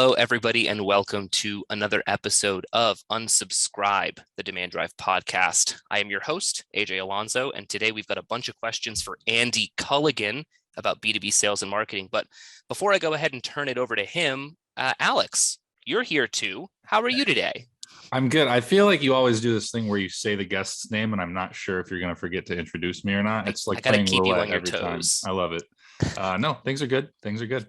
Hello, everybody, and welcome to another episode of Unsubscribe, the Demand Drive podcast. I am your host, AJ Alonso, and today we've got a bunch of questions for Andy Culligan about B2B sales and marketing. But before I go ahead and turn it over to him, Alex, you're here too. How are you today? I'm good. I feel like you always do this thing where you say the guest's name, and I'm not sure if you're going to forget to introduce me or not. It's like playing roulette every time. I love it. No, things are good. Things are good.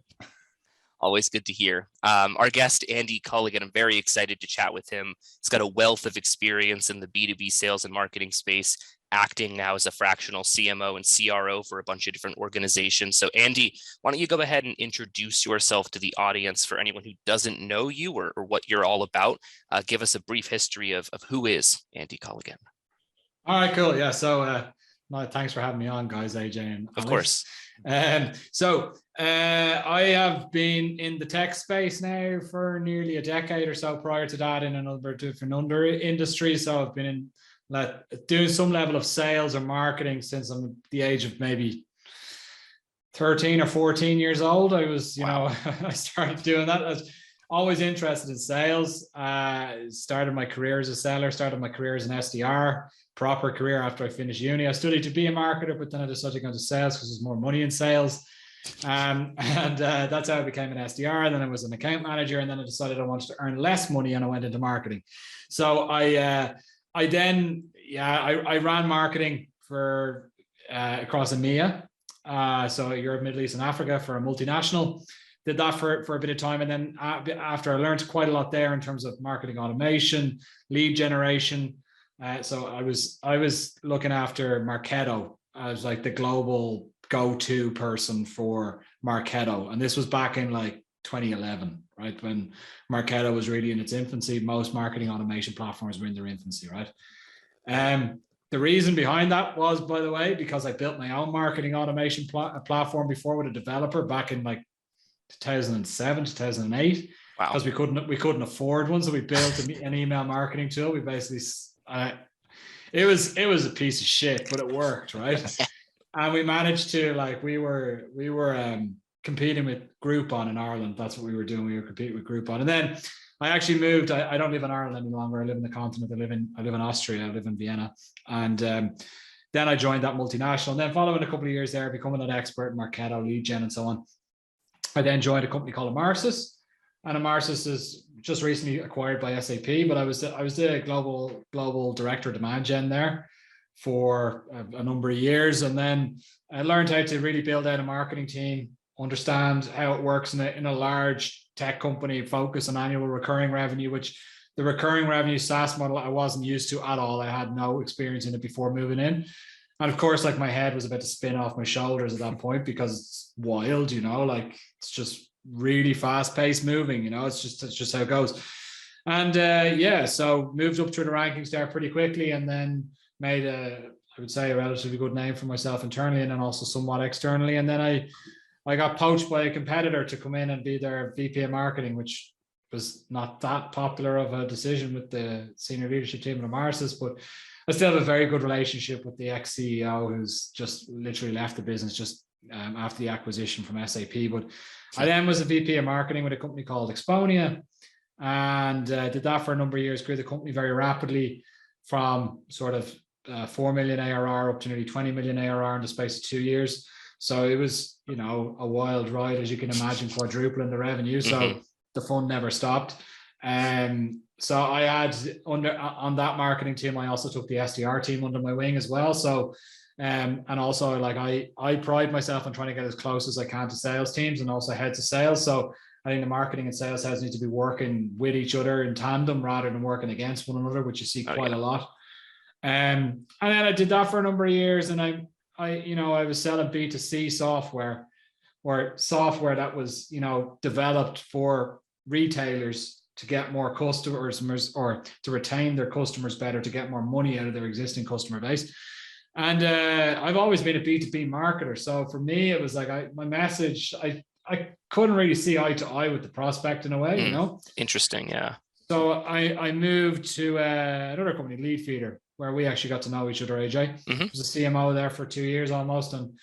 Always good to hear. Our guest, Andy Culligan, I'm very excited to chat with him. He's got a wealth of experience in the B2B sales and marketing space, acting now as a fractional CMO and CRO for a bunch of different organizations. So Andy, why don't you go ahead and introduce yourself to the audience for anyone who doesn't know you or what you're all about. Give us a brief history of who is Andy Culligan. All right, cool. Yeah. So thanks for having me on, guys, AJ and Alex. Of course. I have been in the tech space now for nearly a decade or so. Prior to that, in a number of different industries. So I've been doing some level of sales or marketing since I'm the age of maybe 13 or 14 years old. I was, I started doing that. I was always interested in sales. Started my career as a seller, started my career as an SDR, proper career after I finished uni. I studied to be a marketer, but then I decided to go into sales because there's more money in sales. That's how I became an SDR. And then I was an account manager, and then I decided I wanted to earn less money, and I went into marketing. So I ran marketing for across EMEA, so Europe, Middle East, and Africa for a multinational. Did that for a bit of time, and then after I learned quite a lot there in terms of marketing automation, lead generation. So I was looking after Marketo. I was like the global go-to person for Marketo, and this was back in like 2011, right, when Marketo was really in its infancy. Most marketing automation platforms were in their infancy, right? The reason behind that was, by the way, because I built my own marketing automation platform before with a developer back in like 2007, 2008. Wow. Because we couldn't afford one, so we built an email marketing tool. We basically it was a piece of shit, but it worked, right? And we managed to, like, we were competing with Groupon in Ireland. That's what we were doing. We were competing with Groupon. And then I actually moved. I don't live in Ireland any longer. I live in the continent. I live in Austria. I live in Vienna. And then I joined that multinational. And then following a couple of years there, becoming an expert in Marketo, lead gen, and so on, I then joined a company called Amarsis. And Amarsis is just recently acquired by SAP, but I was the global director of demand gen there for a number of years. And then I learned how to really build out a marketing team, understand how it works in a large tech company, focus on annual recurring revenue, which the recurring revenue SaaS model I wasn't used to at all. I had no experience in it before moving in. And of course, like, my head was about to spin off my shoulders at that point, because it's wild, like, it's just really fast paced moving, it's just how it goes. And so moved up through the rankings there pretty quickly, and then made I would say a relatively good name for myself internally, and then also somewhat externally. And then I got poached by a competitor to come in and be their VP of marketing, which was not that popular of a decision with the senior leadership team at Amarsis, but I still have a very good relationship with the ex-CEO, who's just literally left the business just after the acquisition from SAP. But I then was a VP of marketing with a company called Exponia, and did that for a number of years, grew the company very rapidly from sort of 4 million ARR up to nearly 20 million ARR in the space of 2 years. So it was, a wild ride, as you can imagine, quadrupling the revenue. So the fun never stopped. So I had on that marketing team, I also took the SDR team under my wing as well. So, and also, like, I pride myself on trying to get as close as I can to sales teams and also heads of sales. So I think the marketing and sales heads need to be working with each other in tandem rather than working against one another, which you see quite a lot. And then I did that for a number of years, and I was selling B2C software, or software that was, developed for retailers to get more customers, or to retain their customers better, to get more money out of their existing customer base. And I've always been a B2B marketer. So for me, it was like my message, I couldn't really see eye to eye with the prospect in a way, Interesting, yeah. So I moved to another company, Leadfeeder, where we actually got to know each other, AJ. I was a CMO there for 2 years almost. And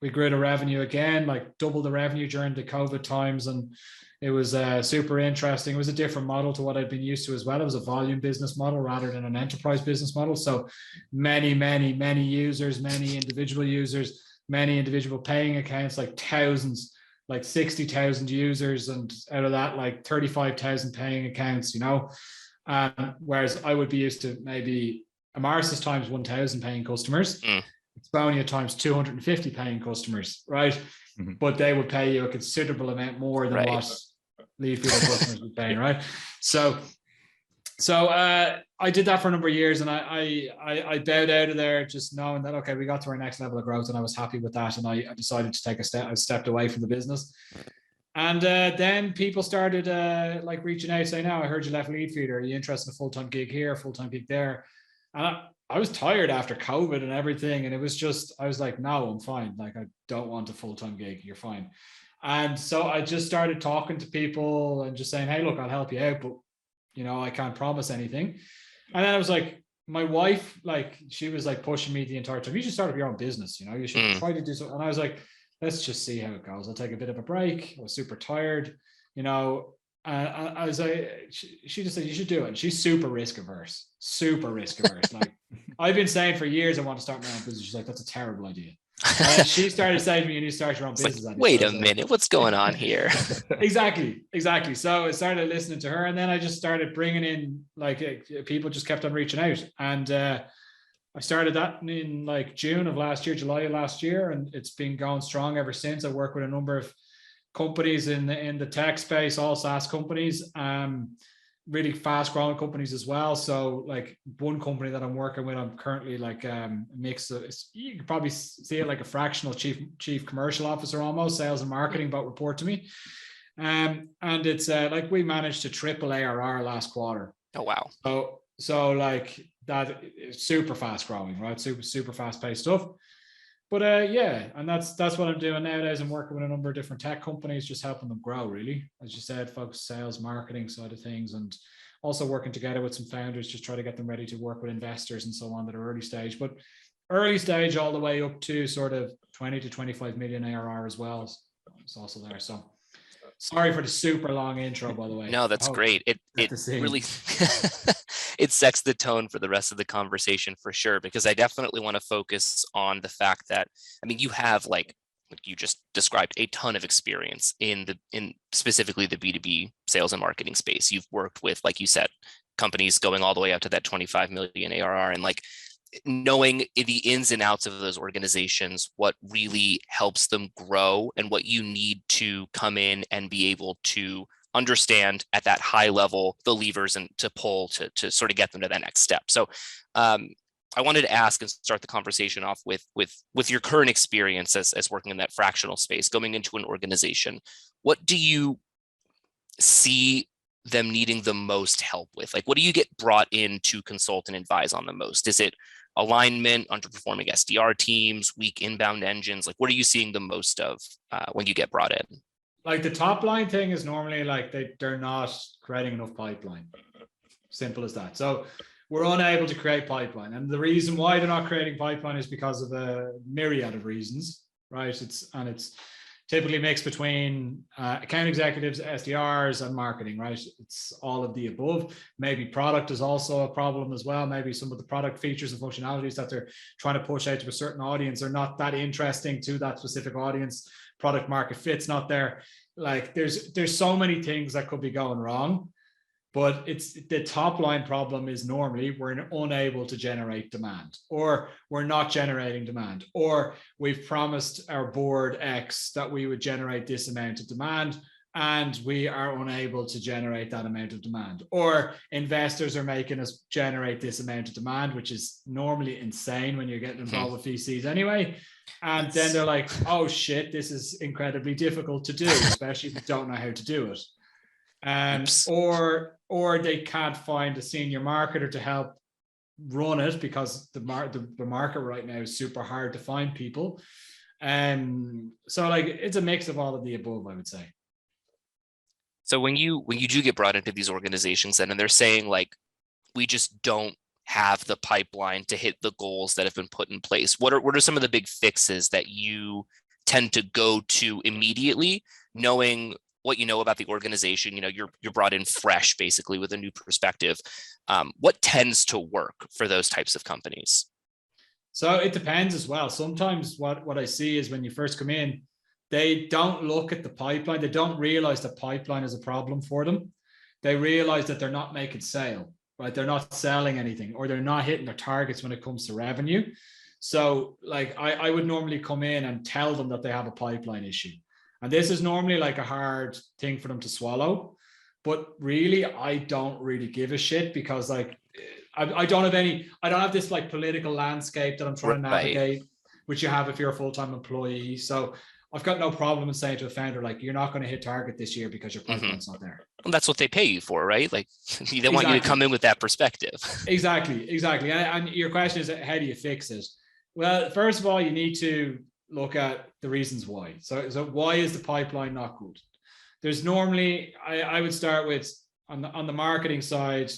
we grew the revenue again, like double the revenue during the COVID times. And it was super interesting. It was a different model to what I'd been used to as well. It was a volume business model rather than an enterprise business model. So many users, many individual users, many individual paying accounts, like thousands, like 60,000 users. And out of that, like 35,000 paying accounts, you know. Whereas I would be used to maybe Amaris times 1,000 paying customers, Exponia times 250 paying customers, right? Mm-hmm. But they would pay you a considerable amount more than what lead feeder customers would pay, right? So I did that for a number of years, and I bowed out of there just knowing that, okay, we got to our next level of growth, and I was happy with that, and I decided to take a step. I stepped away from the business. And then people started like reaching out, saying, "No, I heard you left lead feeder. Are you interested in a full-time gig here, full-time gig there?" And I was tired after COVID and everything. And it was just, I was like, no, I'm fine. Like, I don't want a full-time gig. You're fine. And so I just started talking to people and just saying, hey, look, I'll help you out, but you know, I can't promise anything. And then I was like, my wife, like, she was like pushing me the entire time. You should start up your own business. You know, you should try to do something. And I was like, let's just see how it goes. I'll take a bit of a break. I was super tired, you know. I was like, she just said, you should do it. And she's super risk averse. Like, I've been saying for years, I want to start my own business. She's like, that's a terrible idea. And she started saying to me, you need to start your own business. Like, wait a minute, what's going on here? Exactly. So I started listening to her, and then I just started bringing in, like, people just kept on reaching out. And I started that in like June of last year, July of last year, and it's been going strong ever since. I work with a number of companies in the tech space, all SaaS companies, really fast growing companies as well. So like one company that I'm working with, I'm currently like a mix of, you can probably see it like a fractional chief commercial officer, almost sales and marketing, but report to me. And it's like we managed to triple ARR last quarter. Oh, wow. So like that is super fast growing, right? Super fast paced stuff. But yeah, and that's what I'm doing nowadays. I'm working with a number of different tech companies, just helping them grow, really. As you said, focus sales, marketing side of things, and also working together with some founders, just try to get them ready to work with investors and so on that are early stage. But early stage all the way up to sort of 20 to 25 million ARR as well. It's also there. So sorry for the super long intro, by the way. No, that's great. It really it sets the tone for the rest of the conversation for sure, because I definitely want to focus on the fact that, I mean, you have, like you just described, a ton of experience in specifically the B2B sales and marketing space. You've worked with, like you said, companies going all the way up to that 25 million ARR, and like knowing the ins and outs of those organizations, what really helps them grow, and what you need to come in and be able to understand at that high level the levers and to pull to sort of get them to that next step. So I wanted to ask and start the conversation off with your current experience as working in that fractional space, going into an organization. What do you see them needing the most help with? Like, what do you get brought in to consult and advise on the most? Is it alignment, underperforming SDR teams, weak inbound engines? Like, what are you seeing the most of when you get brought in? Like, the top line thing is normally like they're not creating enough pipeline. Simple as that. So we're unable to create pipeline. And the reason why they're not creating pipeline is because of a myriad of reasons, right? It's typically mixed between account executives, SDRs, and marketing, right? It's all of the above. Maybe product is also a problem as well. Maybe some of the product features and functionalities that they're trying to push out to a certain audience are not that interesting to that specific audience. Product market fit's not there. Like, there's so many things that could be going wrong. But it's the top line problem is normally we're unable to generate demand, or we're not generating demand, or we've promised our board X that we would generate this amount of demand, and we are unable to generate that amount of demand, or investors are making us generate this amount of demand, which is normally insane when you're getting involved with VCs anyway. And then they're like, oh shit, this is incredibly difficult to do, especially if you don't know how to do it. Or they can't find a senior marketer to help run it, because the market right now is super hard to find people. So like, it's a mix of all of the above, I would say. So when you do get brought into these organizations and they're saying, like, we just don't have the pipeline to hit the goals that have been put in place, what are some of the big fixes that you tend to go to immediately, knowing what you know about the organization. You're brought in fresh, basically, with a new perspective. What tends to work for those types of companies? So it depends as well. Sometimes what I see is when you first come in, they don't look at the pipeline. They don't realize the pipeline is a problem for them. They realize that they're not making sale, right? They're not selling anything, or they're not hitting their targets when it comes to revenue. So like I would normally come in and tell them that they have a pipeline issue. And this is normally like a hard thing for them to swallow. But really, I don't really give a shit, because like I don't have this like political landscape that I'm trying to navigate, which you have if you're a full-time employee. So I've got no problem in saying to a founder, like, you're not going to hit target this year because your pipeline's not there. Well, that's what they pay you for, right? Like, they want you to come in with that perspective. Exactly. And your question is, how do you fix it? Well, first of all, you need to look at the reasons why. So why is the pipeline not good? There's normally, I would start with on the marketing side,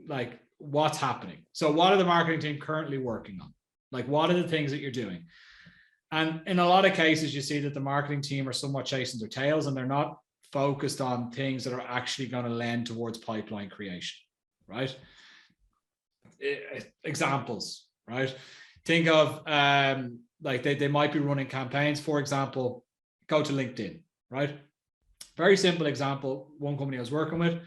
like, what's happening. So what are the marketing team currently working on? Like, what are the things that you're doing? And in a lot of cases, you see that the marketing team are somewhat chasing their tails, and they're not focused on things that are actually going to lend towards pipeline creation, right? Examples, right? Think of like they might be running campaigns. For example, go to LinkedIn, right? Very simple example. One company I was working with,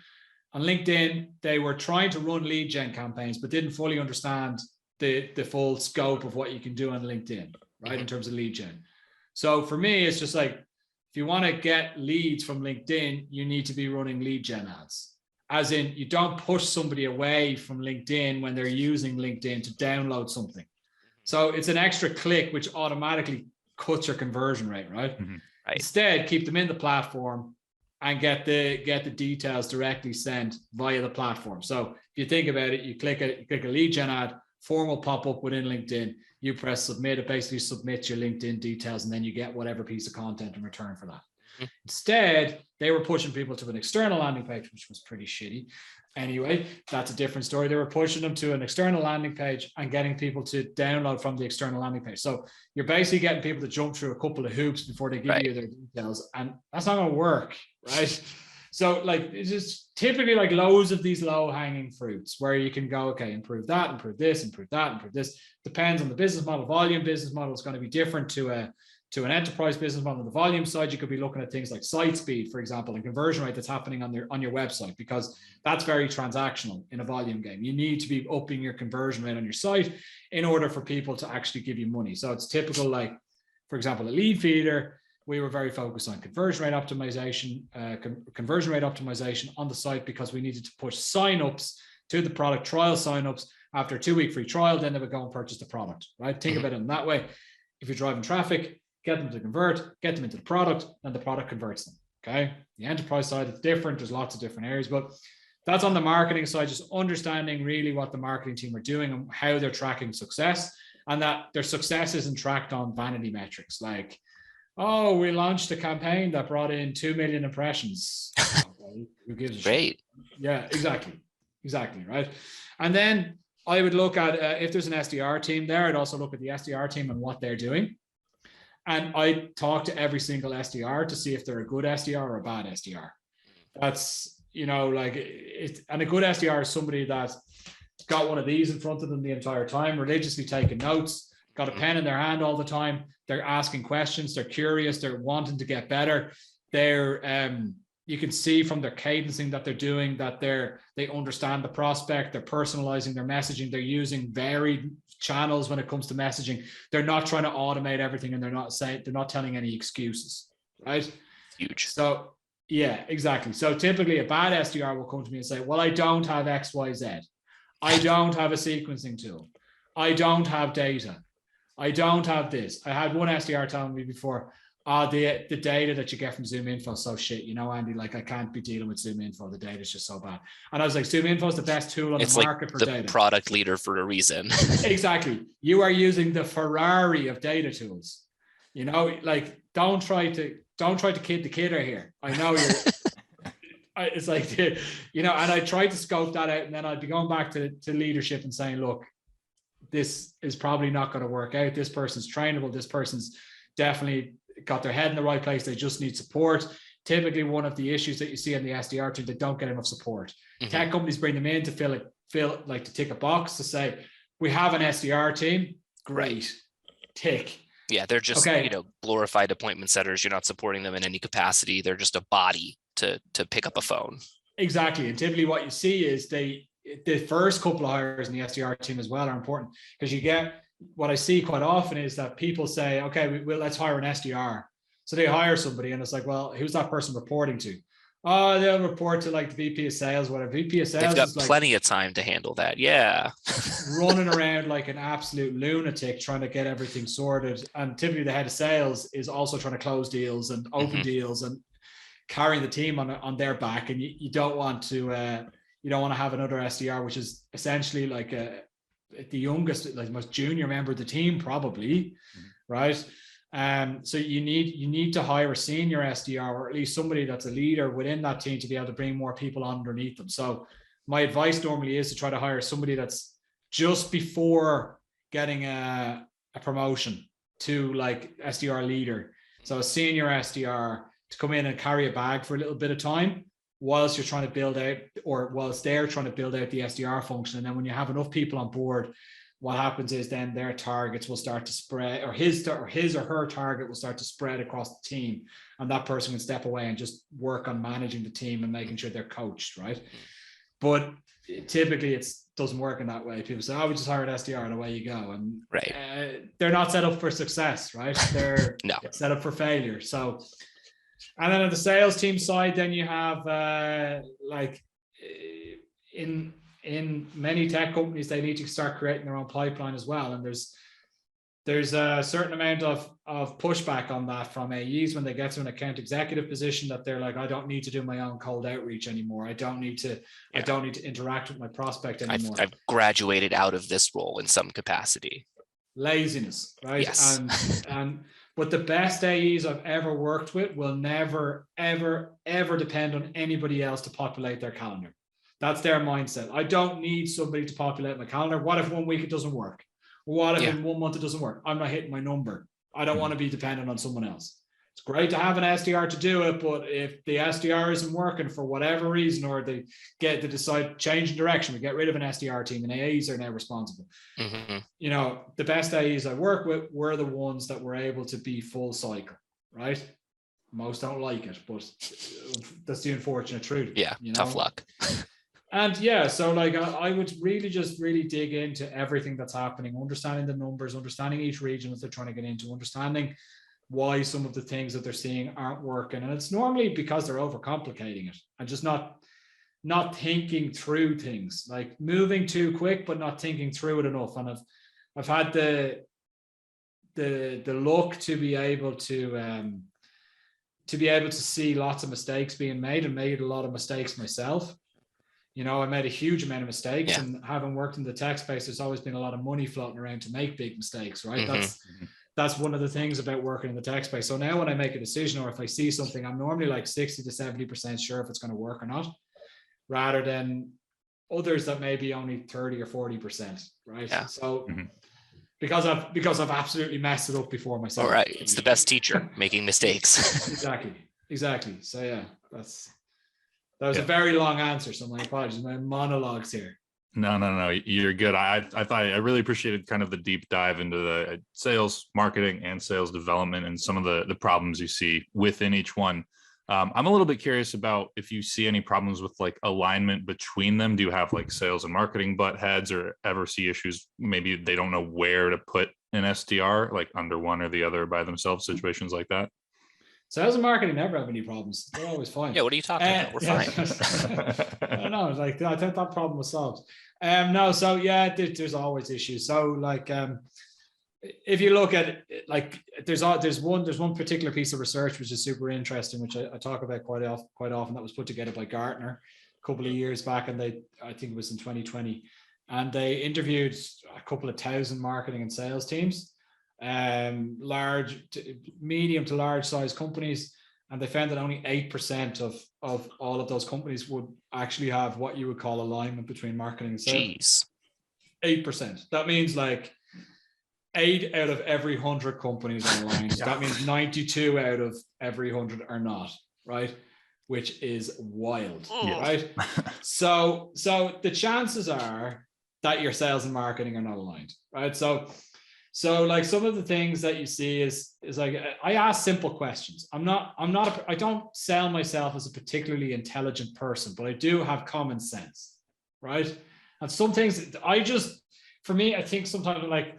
on LinkedIn, they were trying to run lead gen campaigns, but didn't fully understand the full scope of what you can do on LinkedIn, right? In terms of lead gen. So for me, it's just like, if you want to get leads from LinkedIn, you need to be running lead gen ads. As in, you don't push somebody away from LinkedIn when they're using LinkedIn to download something. So it's an extra click, which automatically cuts your conversion rate, right? Right. Instead, keep them in the platform and get the details directly sent via the platform. So if you think about it, you click a lead gen ad, form will pop up within LinkedIn. You press submit, it basically submits your LinkedIn details, and then you get whatever piece of content in return for that. Instead, they were pushing people to an external landing page, which was pretty shitty. Anyway, that's a different story. They were pushing them to an external landing page and getting people to download from the external landing page. So you're basically getting people to jump through a couple of hoops before they give you their details. And that's not going to work, right? So like, it's just typically like loads of these low hanging fruits where you can go, okay, improve that, improve this, improve that, improve this. Depends on the business model. Volume business model is going to be different to an enterprise business model. On the volume side, you could be looking at things like site speed, for example, and conversion rate that's happening on your website, because that's very transactional in a volume game. You need to be upping your conversion rate on your site in order for people to actually give you money. So it's typical, like, for example, a lead feeder, we were very focused on conversion rate optimization on the site, because we needed to push signups to the product, trial signups after a 2-week free trial. Then they would go and purchase the product, right? Think about it in that way. If you're driving traffic, get them to convert, get them into the product, and the product converts them. Okay. The enterprise side, it's different. There's lots of different areas, but that's on the marketing side, just understanding really what the marketing team are doing and how they're tracking success, and that their success isn't tracked on vanity metrics. Like, oh, we launched a campaign that brought in 2 million impressions. Okay, who gives a shit? Yeah, exactly. Right. And then I would look at, if there's an SDR team there, I'd also look at the SDR team and what they're doing. And I talk to every single SDR to see if they're a good SDR or a bad SDR. That's, like and a good SDR is somebody that's got one of these in front of them the entire time, religiously taking notes, got a pen in their hand all the time. They're asking questions. They're curious. They're wanting to get better. They're, you can see from their cadencing that they're doing that they understand the prospect. They're personalizing their messaging. They're using varied channels when it comes to messaging. They're not trying to automate everything, and they're not telling any excuses, right? Huge. So yeah, exactly. So typically a bad SDR will come to me and say, well, I don't have XYZ. I don't have a sequencing tool. I don't have data. I don't have this. I had one SDR telling me before, the data that you get from Zoom Info is so shit. Andy, like, I can't be dealing with Zoom Info. The data is just so bad. And I was like, Zoom Info is the best tool on the market for data. It's like the product leader for a reason. Exactly. You are using the Ferrari of data tools. Like, don't try to kid the kidder here. I know you're. It's like, and I tried to scope that out, and then I'd be going back to leadership and saying, look, this is probably not going to work out. This person's trainable. This person's definitely got their head in the right place. They just need support. Typically, one of the issues that you see in the SDR team, they don't get enough support. Tech companies bring them in to fill like to tick a box to say, we have an SDR team. Great. Tick. Yeah, they're just glorified appointment setters. You're not supporting them in any capacity. They're just a body to pick up a phone. Exactly. And typically what you see is the first couple of hires in the SDR team as well are important, because you get, what I see quite often is that people say, okay, let's hire an SDR. So they hire somebody and it's like, well, who's that person reporting to? Oh, they'll report to like the VP of sales, whatever. VP of sales. They've got plenty of time to handle that. Yeah. Running around like an absolute lunatic trying to get everything sorted. And typically the head of sales is also trying to close deals and open deals and carrying the team on their back. And you don't want to have another SDR, which is essentially like the youngest, like most junior member of the team, probably, right? So you need to hire a senior SDR, or at least somebody that's a leader within that team, to be able to bring more people underneath them. So my advice normally is to try to hire somebody that's just before getting a promotion to like SDR leader. So a senior SDR to come in and carry a bag for a little bit of time whilst you're trying to build out, or whilst they're trying to build out the SDR function. And then when you have enough people on board, what happens is then their targets will start to spread, or his or her target will start to spread across the team. And that person can step away and just work on managing the team and making sure they're coached, right? But typically it doesn't work in that way. People say, oh, we just hire an SDR and away you go. And they're not set up for success, right? They're set up for failure. So, and then on the sales team side, then you have in many tech companies, they need to start creating their own pipeline as well. And there's a certain amount of pushback on that from AEs when they get to an account executive position, that they're like, I don't need to do my own cold outreach anymore. I don't need to interact with my prospect anymore. I've graduated out of this role in some capacity. Laziness, right? Yes. But the best AEs I've ever worked with will never, ever, ever depend on anybody else to populate their calendar. That's their mindset. I don't need somebody to populate my calendar. What if 1 week it doesn't work? What if in 1 month it doesn't work? I'm not hitting my number. I don't want to be dependent on someone else. It's great to have an SDR to do it, but if the SDR isn't working for whatever reason, or they decide change in direction, we get rid of an SDR team, and AEs are now responsible. You know, the best AEs I work with were the ones that were able to be full cycle, right? Most don't like it, but that's the unfortunate truth. Yeah, tough luck. And yeah, so like I would really dig into everything that's happening, understanding the numbers, understanding each region that they're trying to get into, understanding why some of the things that they're seeing aren't working. And it's normally because they're overcomplicating it and just not thinking through things, like moving too quick, but not thinking through it enough. And I've had the luck to be able to see lots of mistakes being made, and made a lot of mistakes myself. You know, I made a huge amount of mistakes, and having worked in the tech space, there's always been a lot of money floating around to make big mistakes, right? That's one of the things about working in the tech space. So now when I make a decision, or if I see something, I'm normally like 60 to 70% sure if it's going to work or not, rather than others that may be only 30 or 40%, right? Yeah. So because I've absolutely messed it up before myself. All right. It's the best teacher, making mistakes. Exactly. So yeah, that was a very long answer, so my apologies. My monologues here. No. You're good. I thought I really appreciated kind of the deep dive into the sales marketing and sales development and some of the problems you see within each one. I'm a little bit curious about if you see any problems with like alignment between them. Do you have like sales and marketing butt heads, or ever see issues? Maybe they don't know where to put an SDR, like under one or the other by themselves, situations like that. Sales and marketing never have any problems. They're always fine. Yeah, what are you talking about? We're fine. I don't know. Like, I think that problem was solved. No, so yeah, there's always issues. So like, if you look at it, like, there's one particular piece of research which is super interesting, which I talk about quite often. That was put together by Gartner a couple of years back, and I think it was in 2020, and they interviewed a couple of thousand marketing and sales teams. Medium to large size companies, and they found that only 8% of all of those companies would actually have what you would call alignment between marketing and sales. 8%. That means like 8 out of every 100 companies are aligned. That means 92 out of every 100 are not, right? Which is wild, right? So the chances are that your sales and marketing are not aligned, right? So like some of the things that you see is like, I ask simple questions. I don't sell myself as a particularly intelligent person, but I do have common sense, right? And some things for me, I think sometimes like,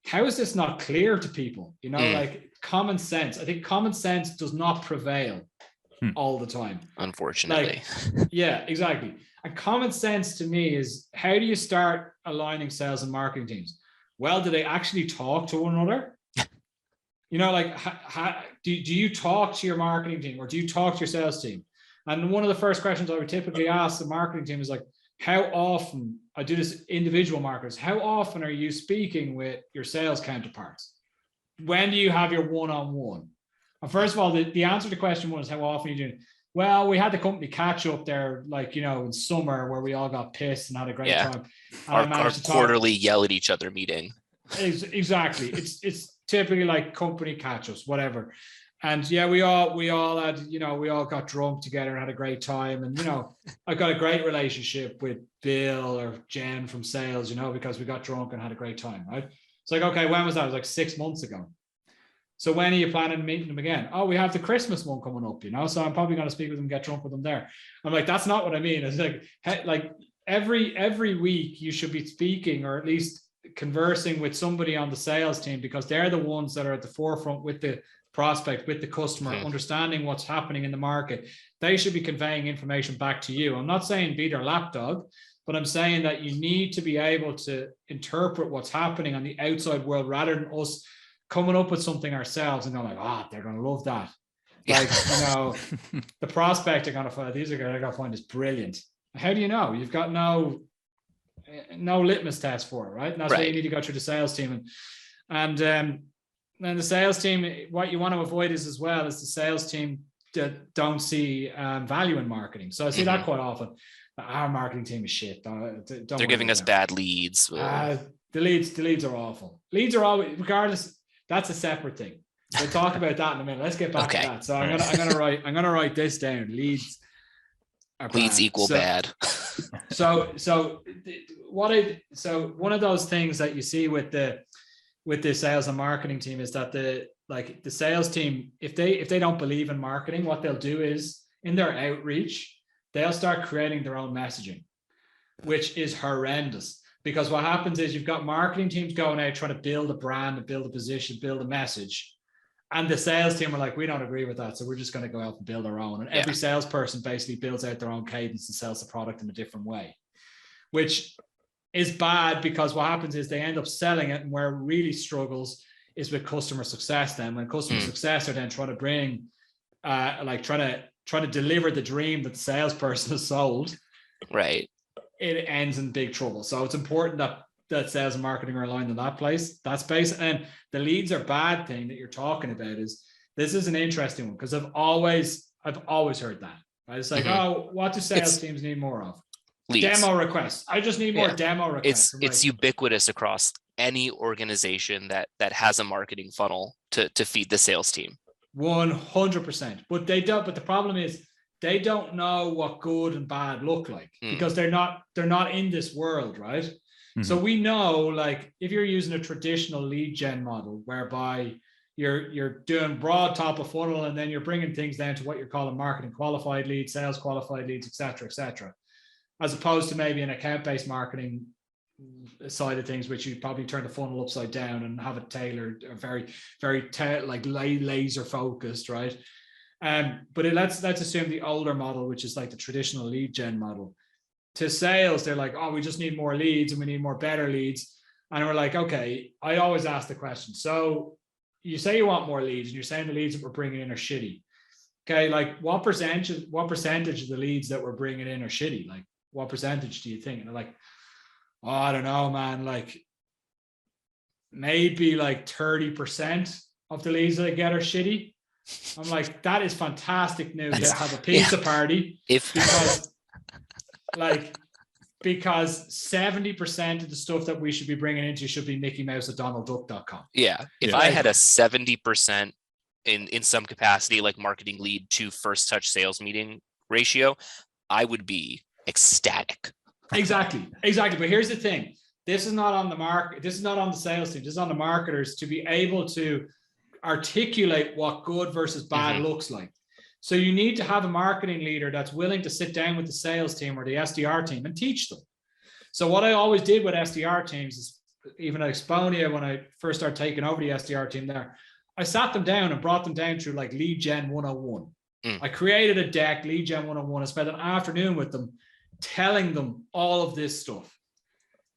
how is this not clear to people? You know, like common sense. I think common sense does not prevail all the time. Unfortunately. Like, yeah, exactly. And common sense to me is, how do you start aligning sales and marketing teams? Well, do they actually talk to one another? You know, like, do you talk to your marketing team, or do you talk to your sales team? And one of the first questions I would typically ask the marketing team is like, how often, I do this individual marketers, how often are you speaking with your sales counterparts? When do you have your one-on-one? And first of all, the answer to question one is, how often are you doing? Well, we had the company catch up there, like, you know, in summer, where we all got pissed and had a great time. And our quarterly yell at each other meeting. Exactly. It's typically like company catch-ups, whatever. And yeah, we all had, you know, we all got drunk together and had a great time. And, you know, I got a great relationship with Bill or Jen from sales, you know, because we got drunk and had a great time, right? It's like, okay, when was that? It was like 6 months ago. So when are you planning on meeting them again? Oh, we have the Christmas one coming up, you know, so I'm probably going to speak with them, get drunk with them there. I'm like, that's not what I mean. It's like every week you should be speaking, or at least conversing with somebody on the sales team, because they're the ones that are at the forefront with the prospect, with the customer, understanding what's happening in the market. They should be conveying information back to you. I'm not saying be their lapdog, but I'm saying that you need to be able to interpret what's happening on the outside world, rather than us coming up with something ourselves and going like, they're going to love that. Like, you know, the prospect are going to find, these are going to find this brilliant. How do you know? You've got no litmus test for it, right? And that's why you need to go through the sales team. And the sales team, what you want to avoid is the sales team that don't see value in marketing. So I see that quite often. Our marketing team is shit. They're giving us bad leads. The leads are awful. Leads are always, regardless. That's a separate thing. We'll talk about that in a minute. Let's get back to that. So I'm gonna write this down. Leads equal bad. So one of those things that you see with the sales and marketing team is that the sales team, if they don't believe in marketing, what they'll do is, in their outreach, they'll start creating their own messaging, which is horrendous. Because what happens is, you've got marketing teams going out trying to build a brand and build a position, build a message. And the sales team are like, we don't agree with that, so we're just going to go out and build our own. And every salesperson basically builds out their own cadence and sells the product in a different way, which is bad, because what happens is they end up selling it. And where it really struggles is with customer success. Then when customer success are then trying to bring, trying to deliver the dream that the salesperson has sold, right, it ends in big trouble. So it's important that sales and marketing are aligned in that place. That's basic. And the leads are bad thing that you're talking about this is an interesting one, because I've always heard that. Right? It's like, what do sales teams need more of? Leads. Demo requests. I just need more demo requests. It's ubiquitous across any organization that has a marketing funnel to feed the sales team. 100%. But they don't. But the problem is, they don't know what good and bad look like, because they're not in this world, right? Mm-hmm. So we know, like, if you're using a traditional lead gen model, whereby you're doing broad top of funnel, and then you're bringing things down to what you're calling marketing qualified leads, sales qualified leads, etc., as opposed to maybe an account-based marketing side of things, which you probably turn the funnel upside down and have it tailored, or very, very laser focused, right? But let's assume the older model, which is like the traditional lead gen model. To sales, they're like, we just need more leads, and we need more better leads. And we're like, okay, I always ask the question. So you say you want more leads, and you're saying the leads that we're bringing in are shitty. Okay, like what percentage of the leads that we're bringing in are shitty? Like, what percentage do you think? And they're like, I don't know, man. Like, maybe like 30% of the leads that I get are shitty. I'm like, that is fantastic news. Let's have a pizza party. Because like because 70% of the stuff that we should be bringing into should be Mickey Mouse at DonaldDuck.com. Yeah. If I had a 70% in some capacity, like marketing lead to first touch sales meeting ratio, I would be ecstatic. Exactly. But here's the thing. This is not on the market. This is not on the sales team. This is on the marketers to be able to articulate what good versus bad looks like. So you need to have a marketing leader that's willing to sit down with the sales team or the SDR team and teach them. So what I always did with SDR teams is, even at Exponia, when I first started taking over the SDR team there, I sat them down and brought them down through like lead gen 101. I created a deck, lead gen 101, and spent an afternoon with them telling them all of this stuff.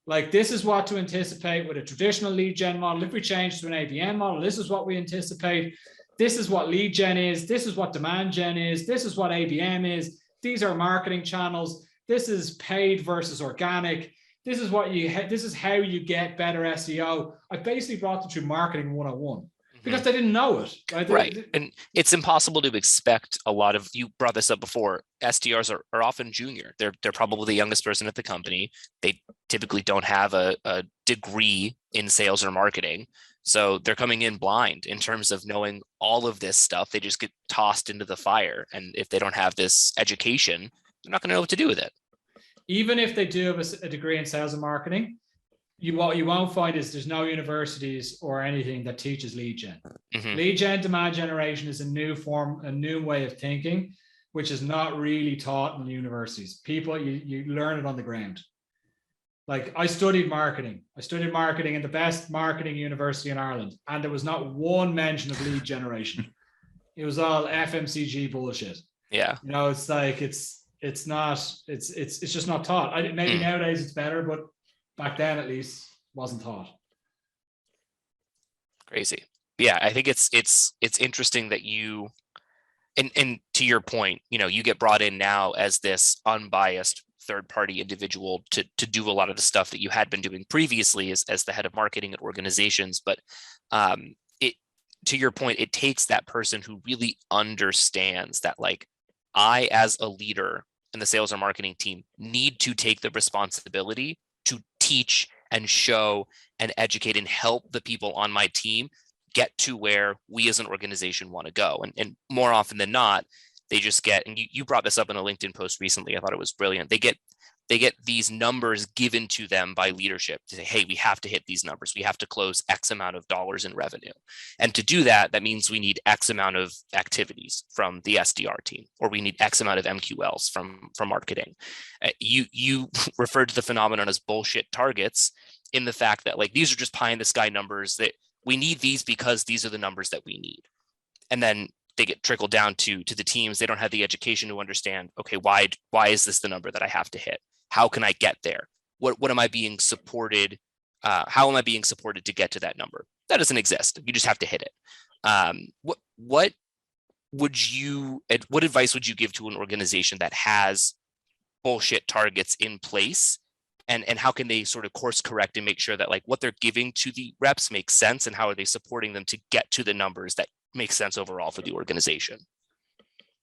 Like, this is what to anticipate with a traditional lead gen model. If we change to an ABM model, this is what we anticipate. This is what lead gen is. This is what demand gen is. This is what ABM is. These are marketing channels. This is paid versus organic. This is how you get better SEO. I basically brought them through marketing 101 because they didn't know it. Right. And it's impossible to expect a lot of, you brought this up before, SDRs are often junior. They're probably the youngest person at the company. They typically don't have a degree in sales or marketing. So they're coming in blind in terms of knowing all of this stuff. They just get tossed into the fire. And if they don't have this education, they're not going to know what to do with it. Even if they do have a degree in sales and marketing, what you won't find is there's no universities or anything that teaches lead gen. Lead gen demand generation is a new form, a new way of thinking, which is not really taught in universities. People, you learn it on the ground. Like, I studied marketing in the best marketing university in Ireland, and there was not one mention of lead generation. It was all FMCG bullshit. Yeah. You know, it's like, it's just not taught. Maybe nowadays it's better, but back then at least wasn't taught. Crazy. Yeah, I think it's interesting that you, and to your point, you know, you get brought in now as this unbiased third-party individual to do a lot of the stuff that you had been doing previously as the head of marketing at organizations. But to your point, it takes that person who really understands that, like, I, as a leader in the sales or marketing team, need to take the responsibility to teach and show and educate and help the people on my team get to where we as an organization want to go. And more often than not, they just get, and you brought this up in a LinkedIn post recently, I thought it was brilliant. They get these numbers given to them by leadership to say, hey, we have to hit these numbers. We have to close X amount of dollars in revenue. And to do that, that means we need X amount of activities from the SDR team, or we need X amount of MQLs from marketing. You referred to the phenomenon as bullshit targets, in the fact that, like, these are just pie in the sky numbers that we need these because these are the numbers that we need. And then they get trickled down to the teams. They don't have the education to understand, okay, why is this the number that I have to hit? How can I get there? What am I being supported? How am I being supported to get to that number? That doesn't exist. You just have to hit it. What advice would you give to an organization that has bullshit targets in place? And how can they sort of course correct and make sure that, like, what they're giving to the reps makes sense, and how are they supporting them to get to the numbers that make sense overall for the organization?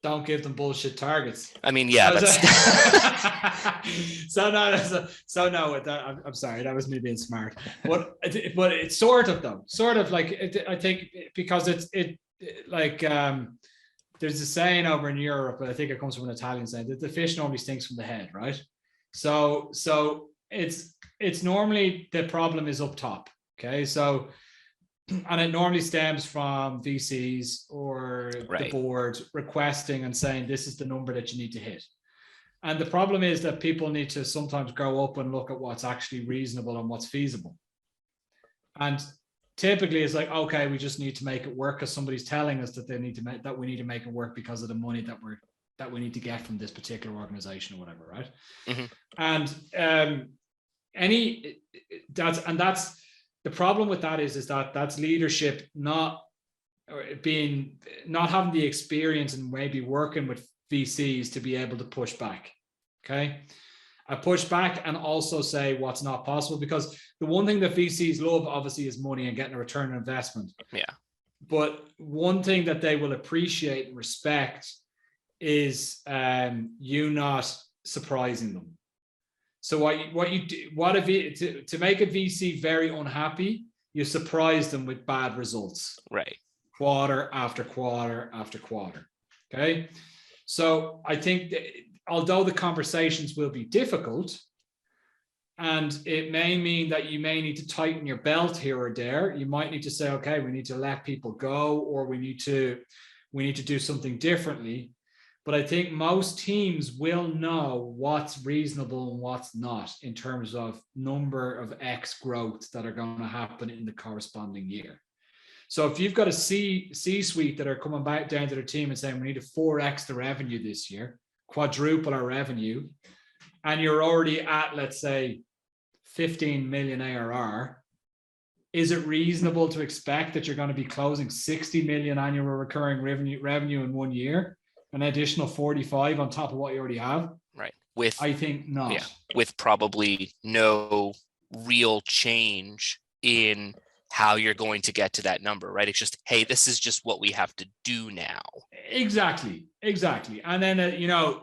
Don't give them bullshit targets. I mean, yeah, that's I'm sorry, that was me being smart. But it's sort of like, I think, because there's a saying over in Europe, but I think it comes from an Italian saying, that the fish normally stinks from the head, right? So it's normally the problem is up top. Okay, so, and it normally stems from VCs or the board requesting and saying, this is the number that you need to hit. And the problem is that people need to sometimes grow up and look at what's actually reasonable and what's feasible. And typically it's like, okay, we just need to make it work because somebody's telling us that we need to make it work because of the money that we need to get from this particular organization or whatever, right? And that's the problem with that is that that's leadership not having the experience and maybe working with VCs to be able to push back. Okay, I push back and also say what's not possible, because the one thing that VCs love obviously is money and getting a return on investment. Yeah. But one thing that they will appreciate and respect is you not surprising them. So what if to make a VC very unhappy, you surprise them with bad results. Right. Quarter after quarter after quarter. Okay. So I think that although the conversations will be difficult, and it may mean that you may need to tighten your belt here or there, you might need to say, okay, we need to let people go, or we need to do something differently. But I think most teams will know what's reasonable and what's not in terms of number of X growth that are going to happen in the corresponding year. So if you've got a C-suite that are coming back down to their team and saying we need to 4X the revenue this year, quadruple our revenue, and you're already at, let's say, 15 million ARR, is it reasonable to expect that you're going to be closing 60 million annual recurring revenue in 1 year, an additional 45 on top of what you already have? Right. I think not. Yeah, with probably no real change in how you're going to get to that number, right? It's just, hey, this is just what we have to do now. Exactly. And then,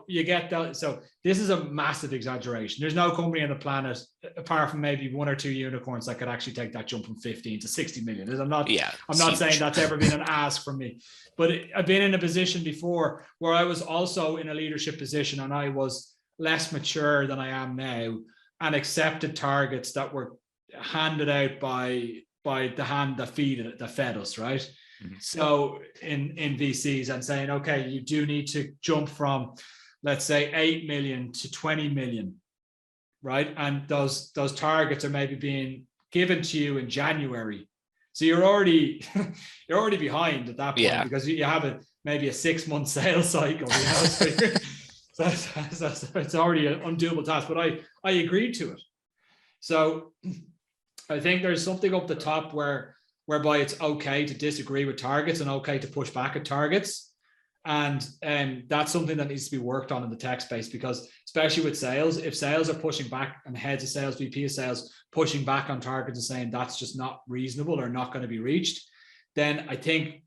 you get that. So this is a massive exaggeration. There's no company on the planet, apart from maybe 1 or 2 unicorns, that could actually take that jump from 15 to 60 million. I'm not saying that's ever been an ask from me, but I've been in a position before where I was also in a leadership position and I was less mature than I am now, and accepted targets that were handed out by the hand that fed us, right? Mm-hmm. So in VCs, and saying, okay, you do need to jump from, let's say, 8 million to 20 million, right? And those targets are maybe being given to you in January. So you're already behind at that point, because you have maybe a 6-month sales cycle, So it's already an undoable task, but I agreed to it. So I think there's something up the top whereby it's okay to disagree with targets and okay to push back at targets. And that's something that needs to be worked on in the tech space, because especially with sales, if sales are pushing back and heads of sales, VP of sales, pushing back on targets and saying that's just not reasonable or not going to be reached, then I think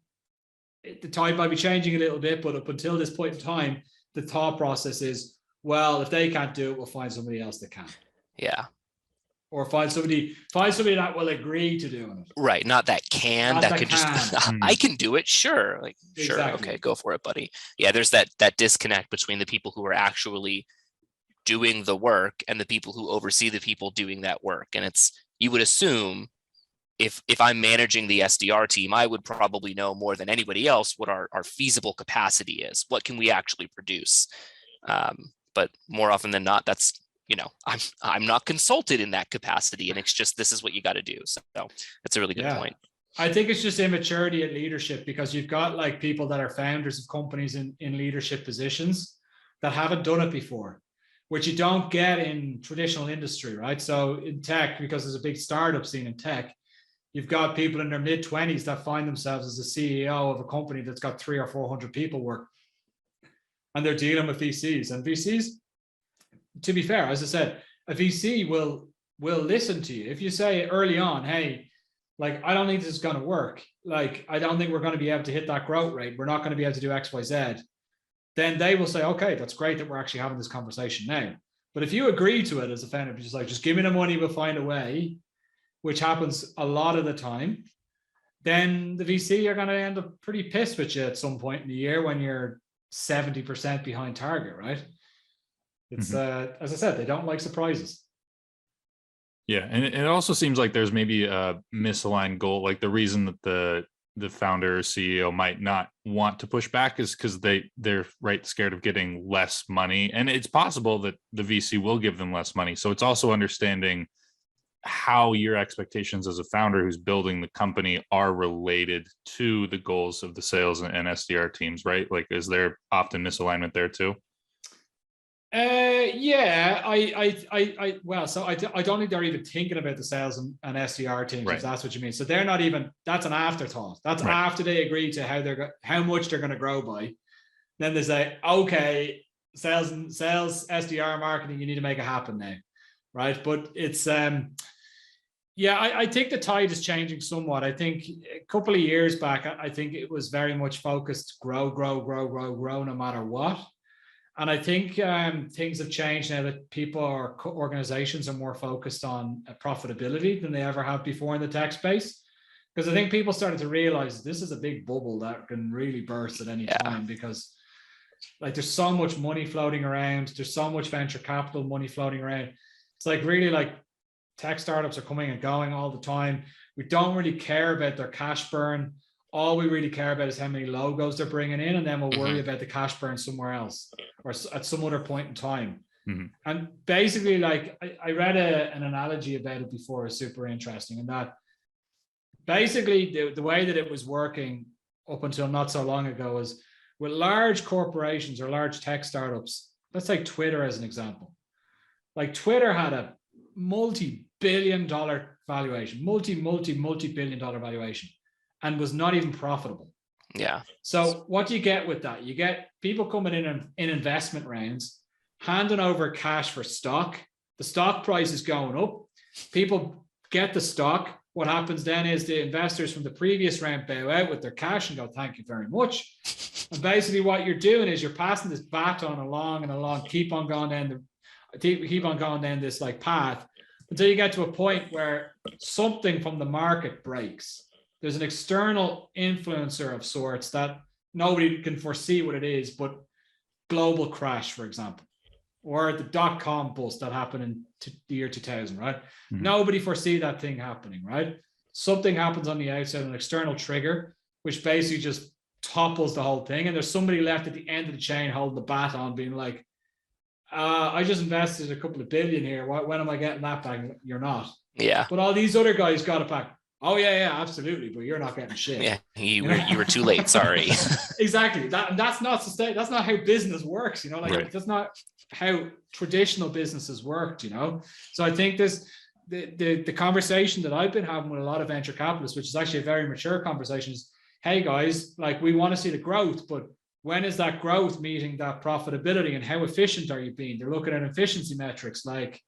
the tide might be changing a little bit. But up until this point in time, the thought process is, well, if they can't do it, we'll find somebody else that can. Yeah. Or find somebody that will agree to doing it. Right. Not that can, not that could can. Just, I can do it. Sure. Like, exactly. Sure. Okay. Go for it, buddy. Yeah. There's that disconnect between the people who are actually doing the work and the people who oversee the people doing that work. And you would assume if I'm managing the SDR team, I would probably know more than anybody else what our feasible capacity is. What can we actually produce? But more often than not, that's, I'm not consulted in that capacity, and it's just, this is what you got to do. So that's a really good point. I think it's just immaturity at leadership, because you've got like people that are founders of companies in leadership positions that haven't done it before, which you don't get in traditional industry, right? So in tech, because there's a big startup scene in tech, you've got people in their mid-20s that find themselves as a CEO of a company that's got 300 or 400 people work, and they're dealing with VCs. And VCs, to be fair, as I said, a VC will listen to you. If you say early on, hey, like, I don't think this is going to work. Like, I don't think we're going to be able to hit that growth rate. We're not going to be able to do X, Y, Z. Then they will say, okay, that's great that we're actually having this conversation now. But if you agree to it as a founder, just like, just give me the money, we'll find a way, which happens a lot of the time, then the VC are going to end up pretty pissed with you at some point in the year when you're 70% behind target, right? It's as I said, they don't like surprises. Yeah, and it also seems like there's maybe a misaligned goal. Like the reason that the founder or CEO might not want to push back is because they're scared of getting less money, and it's possible that the VC will give them less money. So it's also understanding how your expectations as a founder who's building the company are related to the goals of the sales and SDR teams, right? Like, is there often misalignment there too? Yeah, so I don't think they're even thinking about the sales and SDR teams, if that's what you mean. So they're not even, that's an afterthought. That's after they agree to how much they're going to grow by. Then they say, okay, sales SDR marketing, you need to make it happen now, right? But it's I think the tide is changing somewhat. I think a couple of years back, I think it was very much focused grow no matter what. And I think things have changed now that organizations are more focused on profitability than they ever have before in the tech space. Because I think people started to realize this is a big bubble that can really burst at any time, because like there's so much money floating around. There's so much venture capital money floating around. It's like really like tech startups are coming and going all the time. We don't really care about their cash burn. All we really care about is how many logos they're bringing in, and then we'll worry about the cash burn somewhere else or at some other point in time. And basically, like I read an analogy about it before, is super interesting, and that basically the way that it was working up until not so long ago was with large corporations or large tech startups. Let's take Twitter as an example. Like Twitter had a multi-billion-dollar valuation, multi-billion-dollar valuation, and was not even profitable. Yeah. So what do you get with that? You get people coming in investment rounds, handing over cash for stock. The stock price is going up. People get the stock. What happens then is the investors from the previous round bow out with their cash and go, thank you very much. And basically what you're doing is you're passing this baton along and along, keep on going down this like path until you get to a point where something from the market breaks. There's an external influencer of sorts that nobody can foresee what it is, but global crash, for example, or the .com bust that happened in the year 2000, right? Nobody foresee that thing happening, right? Something happens on the outside, an external trigger, which basically just topples the whole thing. And there's somebody left at the end of the chain holding the baton being like, I just invested a couple of billion here. When am I getting that back? You're not. Yeah. But all these other guys got it back. Oh yeah, absolutely. But you're not getting shit. Yeah, you were too late. Sorry. Exactly. That's not how business works. You know, like that's not how traditional businesses worked. You know, so I think the conversation that I've been having with a lot of venture capitalists, which is actually a very mature conversation, is, hey guys, like we want to see the growth, but when is that growth meeting that profitability, and how efficient are you being? They're looking at efficiency metrics like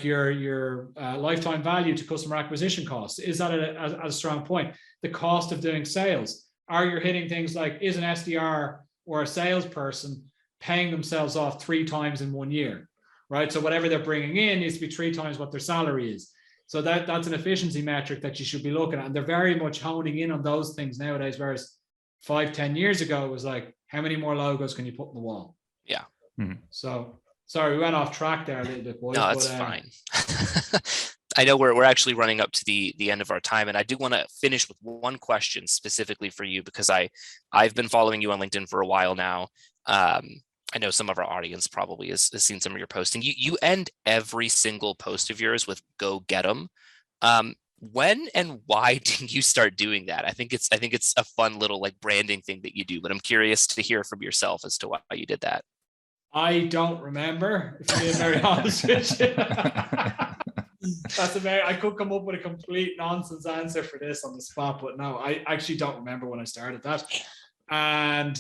your lifetime value to customer acquisition costs. Is that at a strong point? The cost of doing sales. Are you hitting things like, is an SDR or a salesperson paying themselves off 3 times in 1 year, right? So whatever they're bringing in needs to be 3 times what their salary is. So that's an efficiency metric that you should be looking at. And they're very much honing in on those things nowadays, whereas 5-10 years ago, it was like, how many more logos can you put in the wall? Yeah. So sorry, we went off track there a little bit, boys. No, that's fine. I know we're actually running up to the end of our time, and I do want to finish with one question specifically for you, because I've been following you on LinkedIn for a while now. I know some of our audience probably has seen some of your posting. You end every single post of yours with "Go get 'em." When and why did you start doing that? I think it's a fun little like branding thing that you do, but I'm curious to hear from yourself as to why you did that. I don't remember, if I'm being very honest with you. I could come up with a complete nonsense answer for this on the spot, but no, I actually don't remember when I started that. And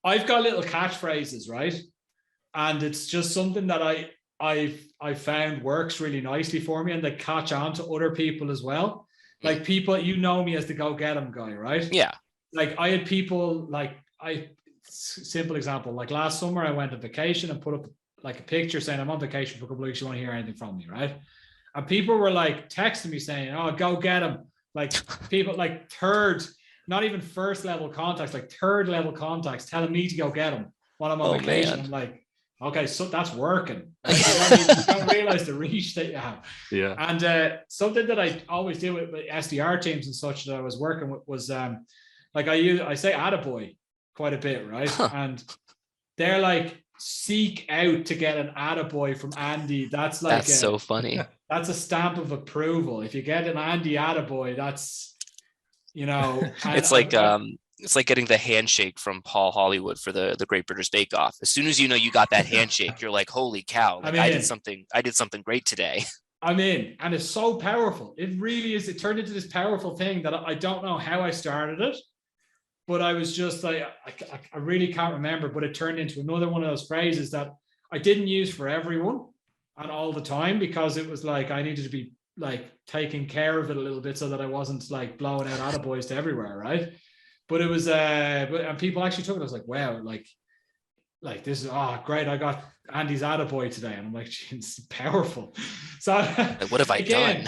I've got little catchphrases, right? And it's just something that I found works really nicely for me, and they catch on to other people as well. Like people, you know me as the go get 'em guy, right? Yeah. Like I had people simple example, like last summer I went on vacation and put up like a picture saying I'm on vacation for a couple of weeks, you want to hear anything from me, right? And people were like texting me saying, oh, go get them. Like people like not even first level contacts, like third level contacts telling me to go get them while I'm on vacation. Man. I'm like, okay, so that's working. Like, you don't realize the reach that you have. Yeah. And something that I always do with SDR teams and such that I was working with was like I say attaboy quite a bit, right? And they're like, seek out to get an attaboy from Andy. That's so funny. That's a stamp of approval. If you get an Andy attaboy, that's, you know. It's like getting the handshake from Paul Hollywood for the Great British Bake Off. As soon as you know you got that handshake, you're like, holy cow, like, I did something great today. I'm in, and it's so powerful. It really is. It turned into this powerful thing that I don't know how I started it. But I was just like, I really can't remember, but it turned into another one of those phrases that I didn't use for everyone and all the time, because it was like, I needed to be like taking care of it a little bit so that I wasn't like blowing out attaboys to everywhere. Right. But it was, and people actually took it. I was like, wow, like like, this is, oh, great, I got Andy's attaboy today. And I'm like, it's powerful. So Like, what have I done?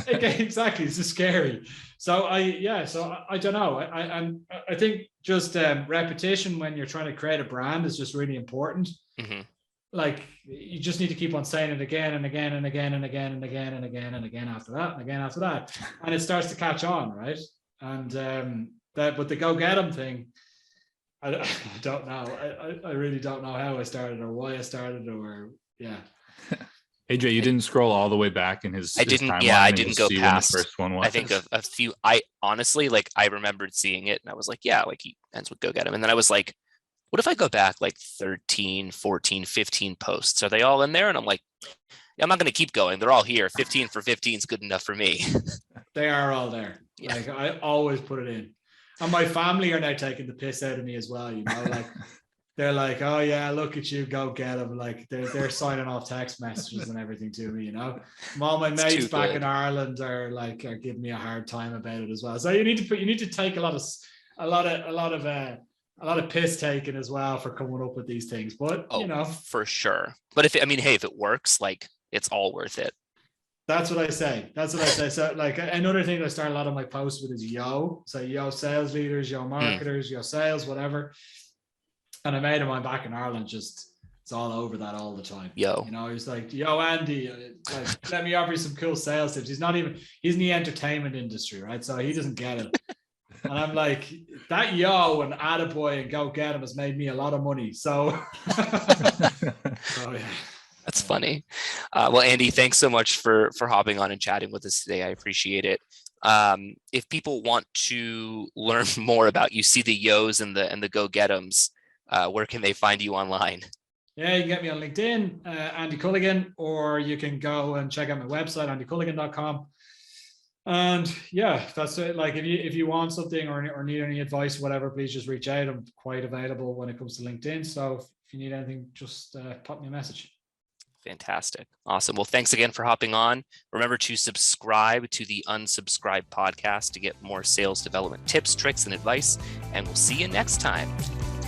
Again, exactly. It's just scary. So I don't know. I think just repetition when you're trying to create a brand is just really important. Mm-hmm. Like, you just need to keep on saying it again and again and again and again and again and again and again after that and again after that. And it starts to catch on, right? And but the go get 'em thing, I don't know. I really don't know how I started or why I started or yeah. AJ, you didn't scroll all the way back in his I didn't. timeline Yeah, I and didn't you'll go see when the past. first one was. I think a few. I honestly, like, I remembered seeing it and I was like, yeah, like, he ends with go get 'em. And then I was like, what if I go back like 13, 14, 15 posts? Are they all in there? And I'm like, yeah, I'm not going to keep going. They're all here. 15 for 15 is good enough for me. They are all there. Yeah. Like, I always put it in. And my family are now taking the piss out of me as well, you know, like, they're like, oh yeah, look at you, go get them. Like, they're signing off text messages and everything to me, you know. All my mates back in Ireland are giving me a hard time about it as well. So you need to take a lot of piss taking as well for coming up with these things. But you know, for sure. But if it works, like, it's all worth it. That's what I say. So, like, another thing I start a lot of my posts with is yo. So yo sales leaders, yo marketers, yo sales, whatever. And I made him, I'm back in Ireland, just, it's all over that all the time. Yo. You know, he's like, yo, Andy, like, let me offer you some cool sales tips. He's in the entertainment industry, right? So he doesn't get it. And I'm like, that yo and attaboy and go get him has made me a lot of money. So, yeah. That's funny. Well, Andy, thanks so much for hopping on and chatting with us today. I appreciate it. If people want to learn more about you, see the yos and the go get 'ems, where can they find you online? Yeah, you can get me on LinkedIn, Andy Culligan, or you can go and check out my website, andyculligan.com. And yeah, that's it. Like, if you want something or need any advice, whatever, please just reach out. I'm quite available when it comes to LinkedIn. So if you need anything, just pop me a message. Fantastic. Awesome. Well, thanks again for hopping on. Remember to subscribe to the Unsubscribe podcast to get more sales development tips, tricks, and advice. And we'll see you next time.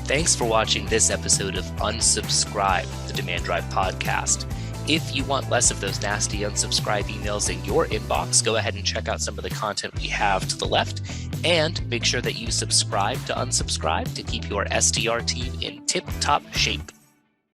Thanks for watching this episode of Unsubscribe, the Demand Drive podcast. If you want less of those nasty unsubscribe emails in your inbox, go ahead and check out some of the content we have to the left, and make sure that you subscribe to Unsubscribe to keep your SDR team in tip-top shape.